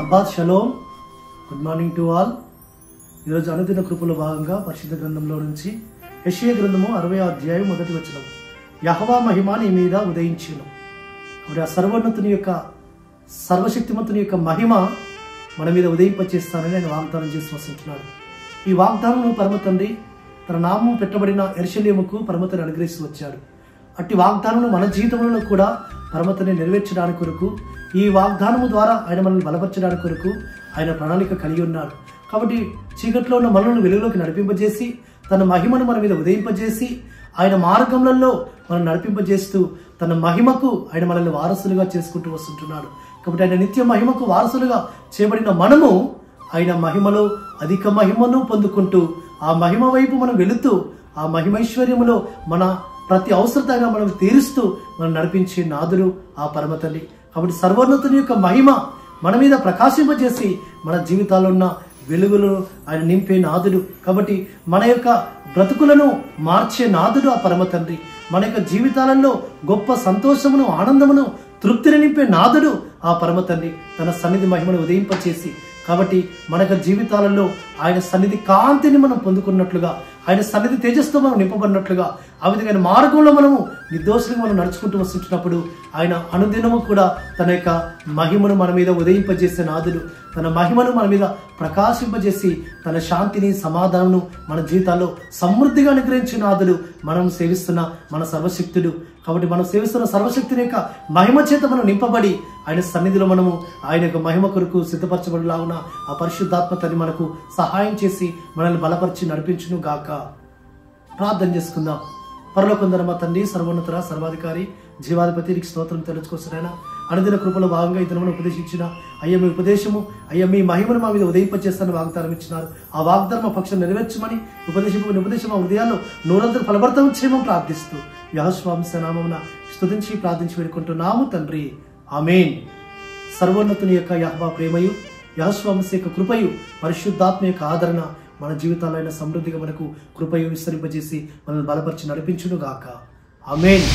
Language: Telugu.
Sabbath shalom. Good morning to all. ఈరోజు అనుదిన కృపలో భాగంగా పరిశుద్ధ గ్రంథంలో నుంచి యెషయా గ్రంథము 60వ అధ్యాయం 1వ వచనం. యెహోవా మహిమ నీ మీద ఉదయించును. మరి ఆ సర్వోన్నతుని యొక్క సర్వశక్తిమంతుని యొక్క మహిమ మన మీద ఉదయింపచేస్తానని ఆయన వాగ్దానం చేసి వస్తుంటున్నాడు. ఈ వాగ్దానం పరమ తండ్రి తన నామం పెట్టబడిన యెరూషలేముకు పరమ తండ్రి అనుగ్రహిస్తూ వచ్చాడు. అట్టి వాగ్దానం మన జీవితంలో కూడా పరమ తండ్రి నెరవేర్చడానికి కొరకు, ఈ వాగ్దానము ద్వారా ఆయన మనల్ని బలపరచడానికి కొరకు ఆయన ప్రణాళిక కలిగి ఉన్నాడు. కాబట్టి చీకట్లో ఉన్న మనల్ని వెలుగులోకి నడిపింపజేసి తన మహిమను మన మీద ఉదయింపజేసి ఆయన మార్గంలో మనం నడిపింపజేస్తూ తన మహిమకు ఆయన మనల్ని వారసులుగా చేసుకుంటూ వస్తుంటున్నాడు. కాబట్టి ఆయన నిత్య మహిమకు వారసులుగా చేయబడిన మనము ఆయన మహిమలో అధిక మహిమను పొందుకుంటూ ఆ మహిమ వైపు మనం వెళుతూ ఆ మహిమైశ్వర్యములో మన ప్రతి అవసరతగా మనం తీరుస్తూ మనం నడిపించే నాదుడు ఆ పరమ తల్లి. కాబట్టి సర్వోన్నతుని యొక్క మహిమ మన మీద ప్రకాశింపజేసి మన జీవితాల్లో ఉన్న వెలుగులను ఆయన నింపే నాదుడు. కాబట్టి మన యొక్క బ్రతుకులను మార్చే నాదుడు ఆ పరమ తండ్రి. మన యొక్క జీవితాలలో గొప్ప సంతోషమును, ఆనందమును, తృప్తిని నింపే నాదుడు ఆ పరమ తండ్రి. తన సన్నిధి మహిమను ఉదయింపచేసి కాబట్టి మన యొక్క జీవితాలలో ఆయన సన్నిధి కాంతిని మనం పొందుకున్నట్లుగా, ఆయన సన్నిధి తేజస్తో మనం నింపబడినట్లుగా, ఆ విధంగా మార్గంలో మనము నిర్దోషులుగా మనం నడుచుకుంటూ వస్తుంటున్నప్పుడు ఆయన అనుదినము కూడా తన యొక్క మహిమను మన మీద ఉదయింపజేసే నాదుడు. తన మహిమను మన మీద ప్రకాశింపజేసి తన శాంతిని, సమాధానమును మన జీవితాల్లో సమృద్ధిగా అనుగ్రహించిన నాదుడు మనం సేవిస్తున్న మన సర్వశక్తుడు. కాబట్టి మనం సేవిస్తున్న సర్వశక్తిని యొక్క మహిమ చేత మనం నింపబడి ఆయన సన్నిధిలో మనము ఆయన యొక్క మహిమ కొరకు సిద్ధపరచబడిలాగున ఆ పరిశుద్ధాత్మ తల్లి మనకు సహాయం చేసి మనల్ని బలపరిచి నడిపించును గాక. ప్రార్థన చేసుకుందాం. పరలోకందర మా తండ్రి, సర్వోన్నత సర్వాధికారి జీవాధిపతి, నీకు స్తోత్రం తెలుసుకోవచ్చునైనా. అనుదిన కృపలో భాగంగా ఈ దినమును ఉపదేశించిన అయ్య మీ ఉపదేశము, అయ్య మీ మహిమను మా మీద ఉదయింపచేస్తానని వాగ్దానం ఇచ్చినారు. ఆ వాగ్దానం మా పక్షం నెరవేర్చమని ఉపదేశం మా హృదయాల్లో నూరంతర ఫలభర్తం చేయమని ప్రార్థిస్తూ యెహోవాంశ నామమున స్తుతించి ప్రార్థించి వేడుకుంటున్నాము తండ్రి. ఆమేన్. సర్వోన్నతుని యొక్క యెహోవా ప్రేమయు, యెహోవాంశ యొక్క కృపయు, పరిశుద్ధాత్మ యొక్క ఆదరణ మన జీవితాల్లో అయిన సమృద్ధిగా మనకు కృపయు విస్తరింపజేసి మనల్ని బలపరిచి నడిపించును గాక. ఆమేన్.